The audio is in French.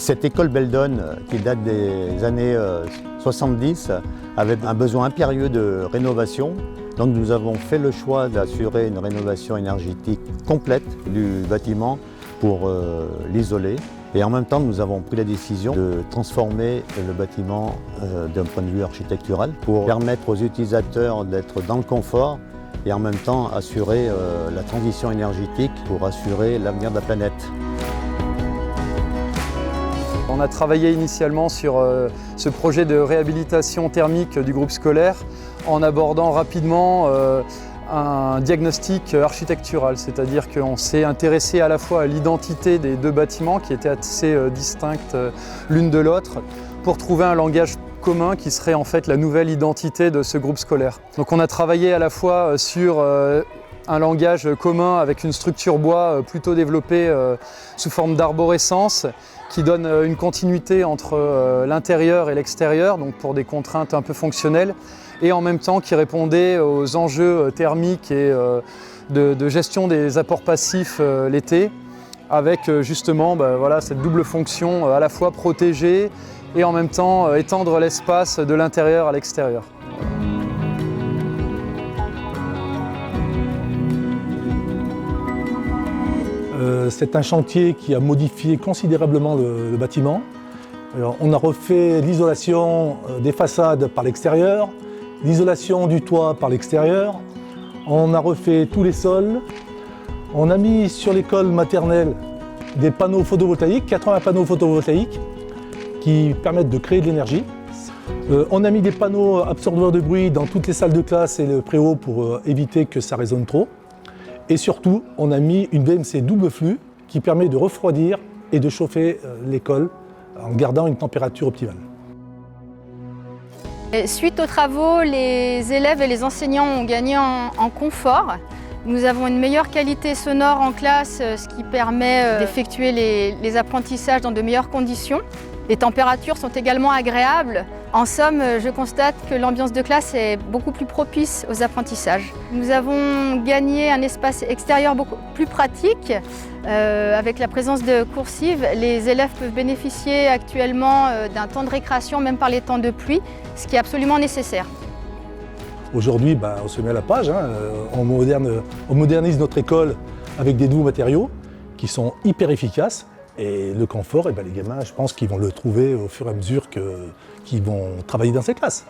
Cette école Beldon, qui date des années 70, avait un besoin impérieux de rénovation. Donc nous avons fait le choix d'assurer une rénovation énergétique complète du bâtiment pour l'isoler. Et en même temps, nous avons pris la décision de transformer le bâtiment d'un point de vue architectural pour permettre aux utilisateurs d'être dans le confort et en même temps assurer la transition énergétique pour assurer l'avenir de la planète. On a travaillé initialement sur ce projet de réhabilitation thermique du groupe scolaire en abordant rapidement un diagnostic architectural, c'est-à-dire qu'on s'est intéressé à la fois à l'identité des deux bâtiments qui étaient assez distinctes l'une de l'autre pour trouver un langage commun qui serait en fait la nouvelle identité de ce groupe scolaire. Donc on a travaillé à la fois sur un langage commun avec une structure bois plutôt développée sous forme d'arborescence qui donne une continuité entre l'intérieur et l'extérieur, donc pour des contraintes un peu fonctionnelles, et en même temps qui répondait aux enjeux thermiques et de gestion des apports passifs l'été, avec justement cette double fonction à la fois protéger et en même temps étendre l'espace de l'intérieur à l'extérieur. C'est un chantier qui a modifié considérablement le bâtiment. Alors, on a refait l'isolation des façades par l'extérieur, l'isolation du toit par l'extérieur. On a refait tous les sols. On a mis sur l'école maternelle des panneaux photovoltaïques, 80 panneaux photovoltaïques qui permettent de créer de l'énergie. On a mis des panneaux absorbeurs de bruit dans toutes les salles de classe et le préau pour éviter que ça résonne trop. Et surtout, on a mis une VMC double flux qui permet de refroidir et de chauffer l'école en gardant une température optimale. Suite aux travaux, les élèves et les enseignants ont gagné en confort. Nous avons une meilleure qualité sonore en classe, ce qui permet d'effectuer les apprentissages dans de meilleures conditions. Les températures sont également agréables. En somme, je constate que l'ambiance de classe est beaucoup plus propice aux apprentissages. Nous avons gagné un espace extérieur beaucoup plus pratique. Avec la présence de coursives, les élèves peuvent bénéficier actuellement d'un temps de récréation, même par les temps de pluie, ce qui est absolument nécessaire. Aujourd'hui, on se met à la page, on modernise notre école avec des nouveaux matériaux qui sont hyper efficaces. Et le confort, les gamins, je pense qu'ils vont le trouver au fur et à mesure qu'ils vont travailler dans ces classes.